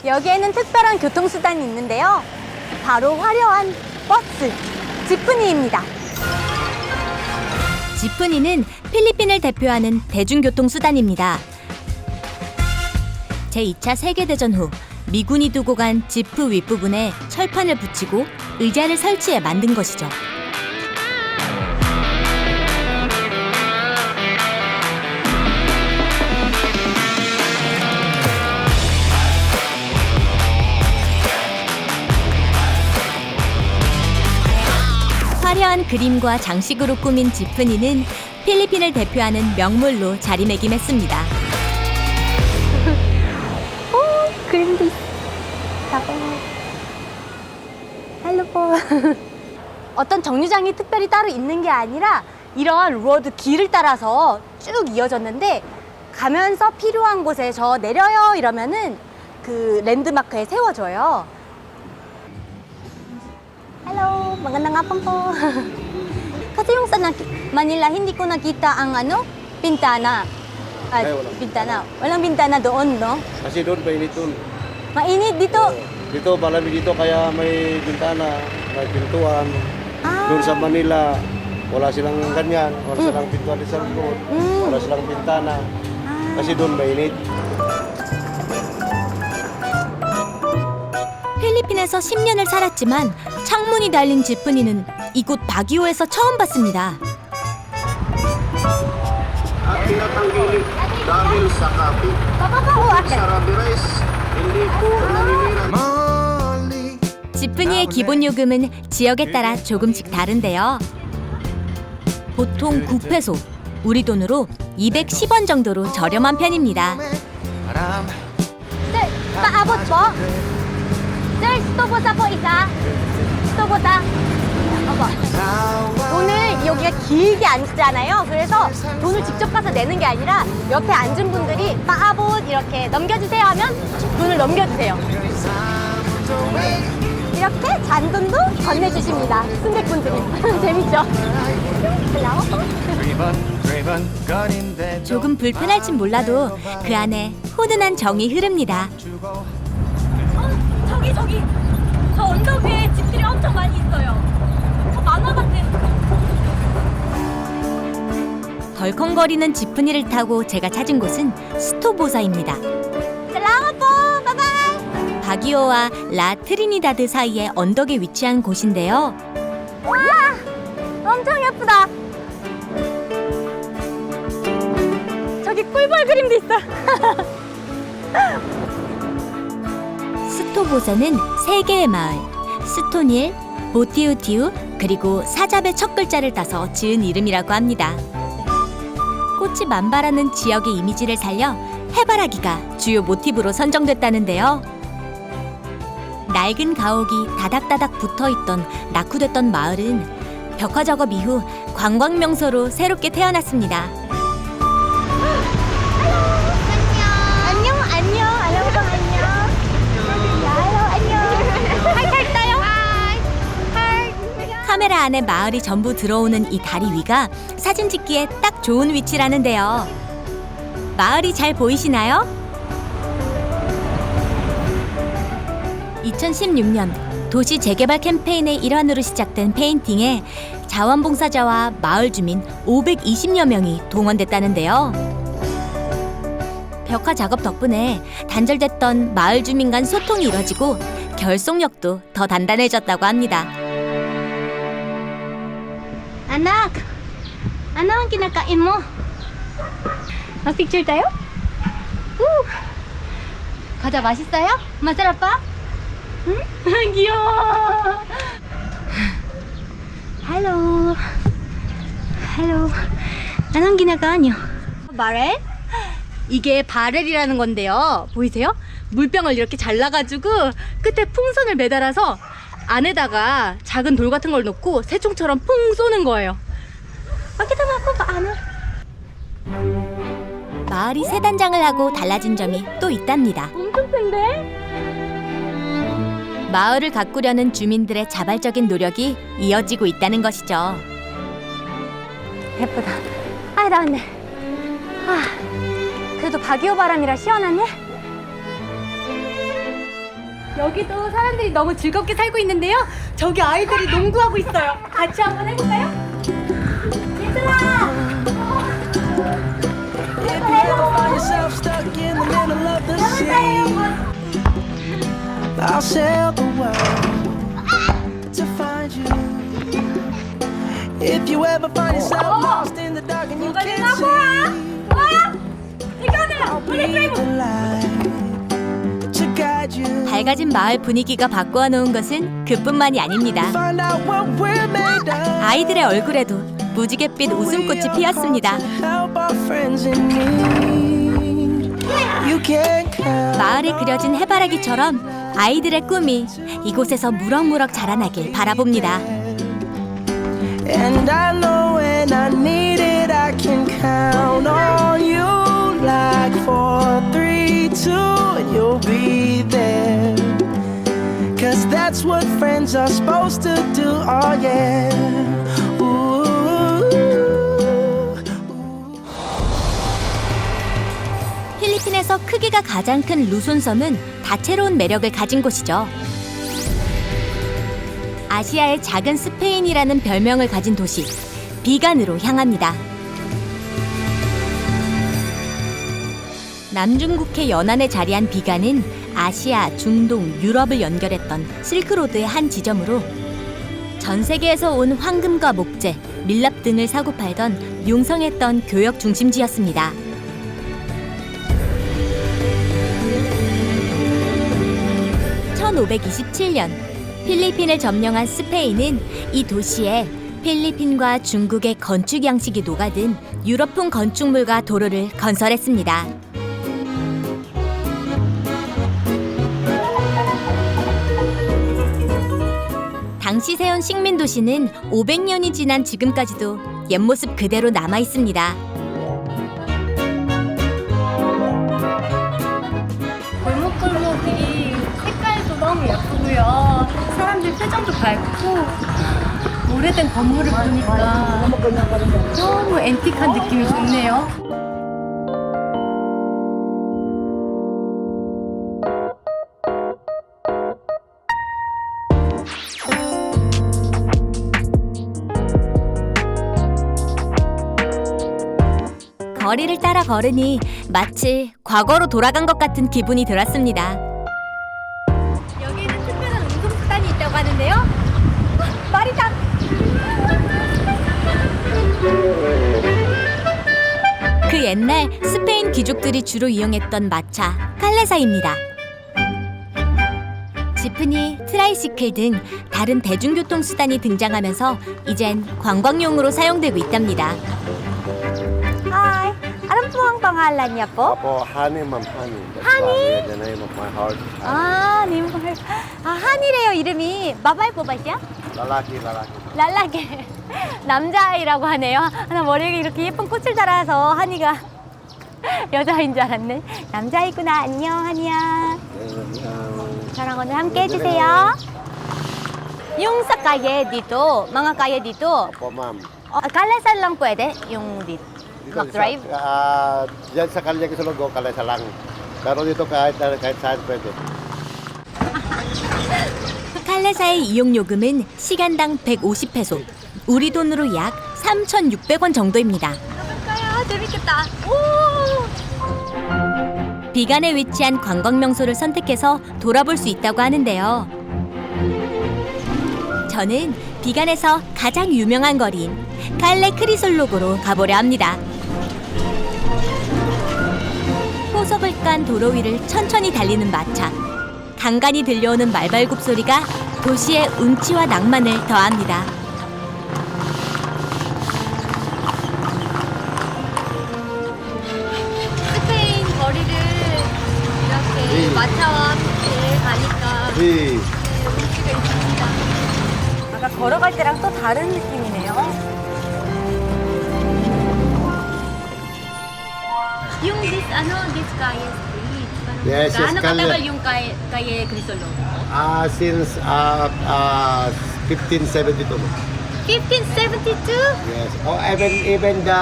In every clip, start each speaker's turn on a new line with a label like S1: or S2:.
S1: 여기에는 특별한 교통수단이 있는데요. 바로 화려한 버스, 지프니입니다.
S2: 지프니는 필리핀을 대표하는 대중교통수단입니다. 제2차 세계대전 후 미군이 두고 간 지프 윗부분에 철판을 붙이고 의자를 설치해 만든 것이죠. 화려한 그림과 장식으로 꾸민 지프니는 필리핀을 대표하는 명물로 자리매김했습니다.
S1: 오, 그림도 있어. 헬로 포. 어떤 정류장이 특별히 따로 있는 게 아니라 이런 로드 길을 따라서 쭉 이어졌는데 가면서 필요한 곳에 저 내려요 이러면은 그 랜드마크에 세워줘요. Hello, magandang hapon po. Kasi yung sa Manila, hindi ko nakita ang pintana. Ay,
S3: wala.
S1: Pintana. Walang bintana doon, no?
S3: Kasi doon mainit doon.
S1: Mainit dito.
S3: Dito malamig dito kaya may bintana, may pintuan.
S1: Ah.
S3: Doon sa Manila, wala silang ganyan, wala silang pintuan sa likod, wala silang bintana. Kasi doon mainit.
S2: 필리핀에서 10년을 살았지만 창문이 달린 지프니는 이곳 바기오에서 처음 봤습니다.
S4: At tinatanggilik dahil sa kapit. Sa Ramirez, hindi po naninira.
S2: 지프니의 기본 요금은 지역에 따라 조금씩 다른데요. 보통 9페소, 우리 돈으로 210원 정도로 저렴한 편입니다.
S1: Sir, paabot po. Sir, 스토보사 po isa. 스토보사. 어머. 돈을 여기가 길게 앉잖아요. 그래서 돈을 직접 가서 내는 게 아니라 옆에 앉은 분들이 빠아봇 이렇게 넘겨주세요 하면 돈을 넘겨주세요. 이렇게 잔돈도 건네주십니다. 승객분들이. 재밌죠?
S2: 조금 불편할진 몰라도 그 안에 훈훈한 정이 흐릅니다.
S1: 저기. 저 언덕 위에 집들이 엄청 많이 있어요. 만화 같아.
S2: 덜컹거리는 지프니를 타고 제가 찾은 곳은 스토보사입니다.
S1: salamat po. Bye-bye.
S2: 바기오와 라 트리니다드 사이의 언덕에 위치한 곳인데요.
S1: 와, 엄청 예쁘다. 저기 꿀벌 그림도 있어.
S2: 스토보사는 세 개의 마을, 스토닐, 보티우티우, 그리고 사잡의 첫 글자를 따서 지은 이름이라고 합니다. 꽃이 만발하는 지역의 이미지를 살려 해바라기가 주요 모티브로 선정됐다는데요. 낡은 가옥이 다닥다닥 붙어있던 낙후됐던 마을은 벽화 작업 이후 관광 명소로 새롭게 태어났습니다.
S1: 안녕. Alam mo 안녕. Hello, 안녕. Hi tayo. Hi.
S2: 카메라 안에 마을이 전부 들어오는 이 다리 위가 사진 찍기에 딱 좋은 위치라는데요. 마을이 잘 보이시나요? 2016년 도시 재개발 캠페인의 일환으로 시작된 페인팅에 자원봉사자와 마을 주민 520여 명이 동원됐다는데요. 벽화 작업 덕분에 단절됐던 마을 주민 간 소통이 이뤄지고 결속력도 더 단단해졌다고 합니다.
S1: Anak, ano ang kinakain mo? Mag-picture tayo? Woo! 과자 맛있어요? Masarap pa? 응? 귀여워. Hello. Anong ginagawa niyo? 바렐? 이게 바렐이라는 건데요. 보이세요? 물병을 이렇게 잘라가지고 끝에 풍선을 매달아서 안에다가 작은 돌 같은 걸 넣고 새총처럼 퐁 쏘는 거예요. Pakita mo ako paano?
S2: 마을이 새 단장을 하고 달라진 점이 또 있답니다.
S1: 엄청 센데?
S2: 마을을 가꾸려는 주민들의 자발적인 노력이 이어지고 있다는 것이죠.
S1: 예쁘다. 아이 나왔네. 그래도 바기오 바람이라 시원하네. 여기도 사람들이 너무 즐겁게 살고 있는데요. 저기 아이들이 농구하고 있어요. 같이 한번 해볼까요? 얘들아!
S5: yourself stuck in the middle of the sea. I'll sail the world to find you. If you ever find yourself lost in the dark and you can't see, I'll be the light to guide you.
S2: 밝아진 마을 분위기가 바꾸어 놓은 것은 그뿐만이 아닙니다.
S5: Find out what we're made of.
S2: 아이들의 얼굴에도 무지갯빛 웃음꽃이 피었습니다.
S5: Help our friends in need. You can count.
S2: 마을에 그려진 해바라기처럼 아이들의 꿈이 이곳에서 무럭무럭 자라나길 바라봅니다.
S5: And I know when I need it, I can count on you. Like 4, 3, 2, and you'll be there. 'Cause that's what friends are supposed to do. Oh yeah. Ooh.
S2: 필리핀에서 크기가 가장 큰 루손섬은 다채로운 매력을 가진 곳이죠. 아시아의 작은 스페인이라는 별명을 가진 도시 비간으로 향합니다. 남중국해 연안에 자리한 비간은 아시아, 중동, 유럽을 연결했던 실크로드의 한 지점으로 전 세계에서 온 황금과 목재, 밀랍 등을 사고 팔던 융성했던 교역 중심지였습니다. (1527년) 필리핀을 점령한 스페인은 이 도시에 필리핀과 중국의 건축 양식이 녹아든 유럽풍 건축물과 도로를 건설했습니다. 당시 세운 식민 도시는 500년이 지난 지금까지도 옛 모습 그대로 남아 있습니다.
S1: 골목골목이 색깔도 너무 예쁘고요. 사람들 표정도 밝고 오래된 건물을 보니까 너무 앤틱한 느낌이 좋네요.
S2: 거리를 따라 걸으니 마치 과거로 돌아간 것 같은 기분이 들었습니다.
S1: 여기는 특별한 운송수단이 있다고 하는데요. 말이다.
S2: 그 옛날 스페인 귀족들이 주로 이용했던 마차 칼레사입니다. 지프니, 트라이시클 등 다른 대중교통수단이 등장하면서 이젠 관광용으로 사용되고 있답니다.
S1: Hi. Anong po ang pangalan niya po?
S3: Apo, honey, ma'am, honey. That's
S1: Honey?
S3: why, the name of my heart.
S1: 아, 님을. 아, 한이래요, 이름이. 바바이 뽑았이야?
S3: Lalaki, lalaki.
S1: 랄라게. 남자아이라고 하네요. 나 머리에 이렇게 예쁜 꽃을 달아서 한이가 여자아이인 줄 알았네. 남자아이구나. 안녕, 한이야. 저랑 오늘 함께 해주세요. Yung sa calle dito, mga calle dito,
S3: Apo, ma'am.
S1: kalesal lang pwede yung dito. Mag-drive?
S3: Diyan sa kalye ko sa Lugo, kalesa lang. Pero dito kahit saan pwede.
S2: 칼레사의 이용 요금은 시간당 150페소, 우리 돈으로 약 3,600원 정도입니다.
S1: 가볼까요? 재밌겠다. 오!
S2: 비간에 위치한 관광 명소를 선택해서 돌아볼 수 있다고 하는데요. 저는 비간에서 가장 유명한 거리인 칼레 크리솔록으로 가보려 합니다. 호석을 깐 도로 위를 천천히 달리는 마차, 간간히 들려오는 말발굽 소리가 도시의 운치와 낭만을 더합니다.
S1: 스페인 거리를 이렇게 마차와 함께 가니까
S3: Hey.
S1: 운치가 있습니다. 아까 걸어갈 때랑 또 다른 느낌이네요. Yung this calle street.
S3: Yes, yes,
S1: Gaano
S3: calle.
S1: katagal yung calle Crisolog?
S3: Since 1572.
S1: 1572?
S3: Yes. Oh, even the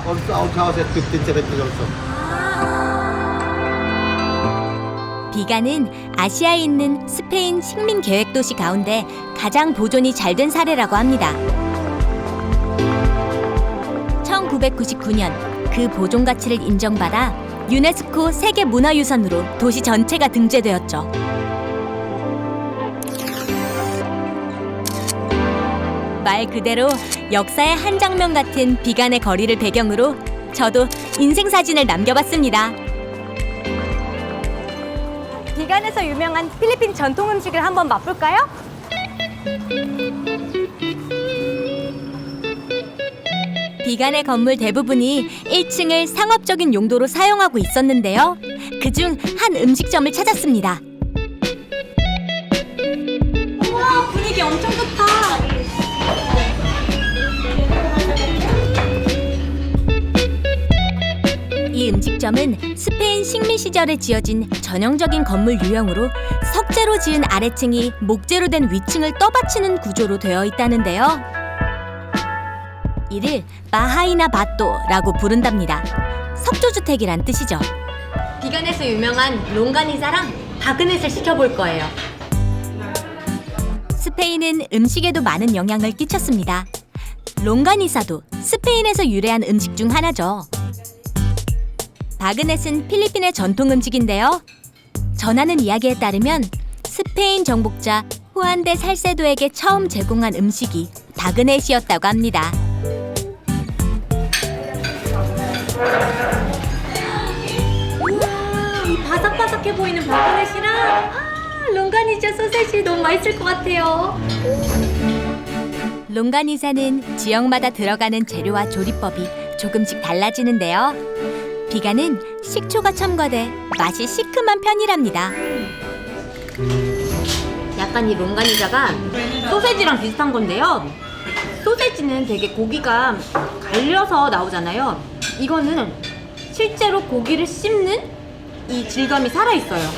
S3: also old house at 1572 also.
S2: 비간은 아시아에 있는 스페인 식민 계획 도시 가운데 가장 보존이 잘 된 사례라고 합니다. 1999년 그 보존 가치를 인정받아 유네스코 세계 문화유산으로 도시 전체가 등재되었죠. 말 그대로 역사의 한 장면 같은 비간의 거리를 배경으로 저도 인생 사진을 남겨봤습니다.
S1: 비간에서 유명한 필리핀 전통 음식을 한번 맛볼까요?
S2: 비간의 건물 대부분이 1층을 상업적인 용도로 사용하고 있었는데요. 그중 한 음식점을 찾았습니다.
S1: 우와, 분위기 엄청 좋다.
S2: 이 음식점은 스페인 식민 시절에 지어진 전형적인 건물 유형으로 석재로 지은 아래층이 목재로 된 위층을 떠받치는 구조로 되어 있다는데요. 이를 바하이나 바또라고 부른답니다. 석조주택이란 뜻이죠.
S1: 비간에서 유명한 롱가니사랑 바그넷을 시켜볼 거예요.
S2: 스페인은 음식에도 많은 영향을 끼쳤습니다. 롱가니사도 스페인에서 유래한 음식 중 하나죠. 바그넷은 필리핀의 전통 음식인데요. 전하는 이야기에 따르면 스페인 정복자 후안 데 살세도에게 처음 제공한 음식이 바그넷이었다고 합니다.
S1: 우와, 이 바삭바삭해 보이는 바그넷이랑 롱가니자 소세지 너무 맛있을 것 같아요.
S2: 롱가니사는 지역마다 들어가는 재료와 조리법이 조금씩 달라지는데요. 비간은 식초가 첨가돼 맛이 시큼한 편이랍니다.
S1: 약간 이 롱가니자가 소세지랑 비슷한 건데요. 소세지는 되게 고기가 갈려서 나오잖아요. 이거는 실제로 고기를 씹는 이 질감이 살아있어요.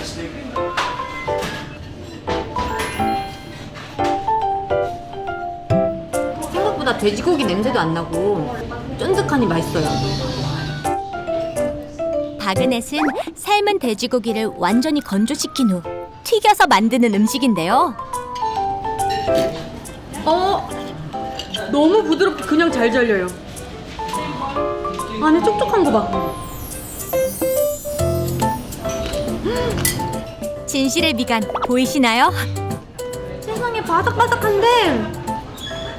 S1: 생각보다 돼지고기 냄새도 안 나고 쫀득하니 맛있어요.
S2: 바그넷은 삶은 돼지고기를 완전히 건조시킨 후 튀겨서 만드는 음식인데요.
S1: 너무 부드럽게 그냥 잘 잘려요. 안에 촉촉한 거 봐.
S2: 진실의 비간 보이시나요?
S1: 세상에 바삭바삭한데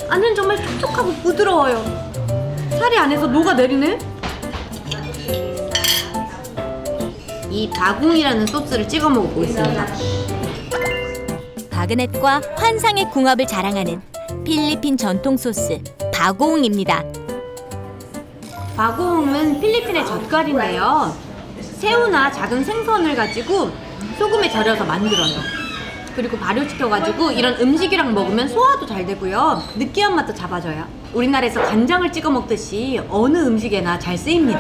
S1: 안은 정말 촉촉하고 부드러워요. 살이 안에서 녹아내리네. 이 바궁이라는 소스를 찍어 먹어보겠습니다.
S2: 바그넷과 환상의 궁합을 자랑하는 필리핀 전통 소스 바고옹입니다.
S1: 바궁은 필리핀의 젓갈인데요. 새우나 작은 생선을 가지고 소금에 절여서 만들어요. 그리고 발효시켜가지고 이런 음식이랑 먹으면 소화도 잘 되고요. 느끼한 맛도 잡아줘요. 우리나라에서 간장을 찍어 먹듯이 어느 음식에나 잘 쓰입니다.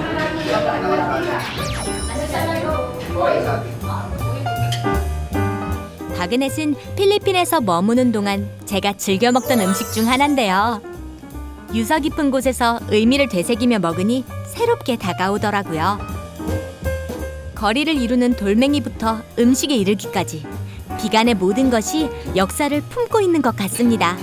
S2: 바그넷은 필리핀에서 머무는 동안 제가 즐겨 먹던 음식 중 하나인데요. 유서 깊은 곳에서 의미를 되새기며 먹으니 새롭게 다가오더라고요. 거리를 이루는 돌멩이부터 음식에 이르기까지 비간의 모든 것이 역사를 품고 있는 것 같습니다.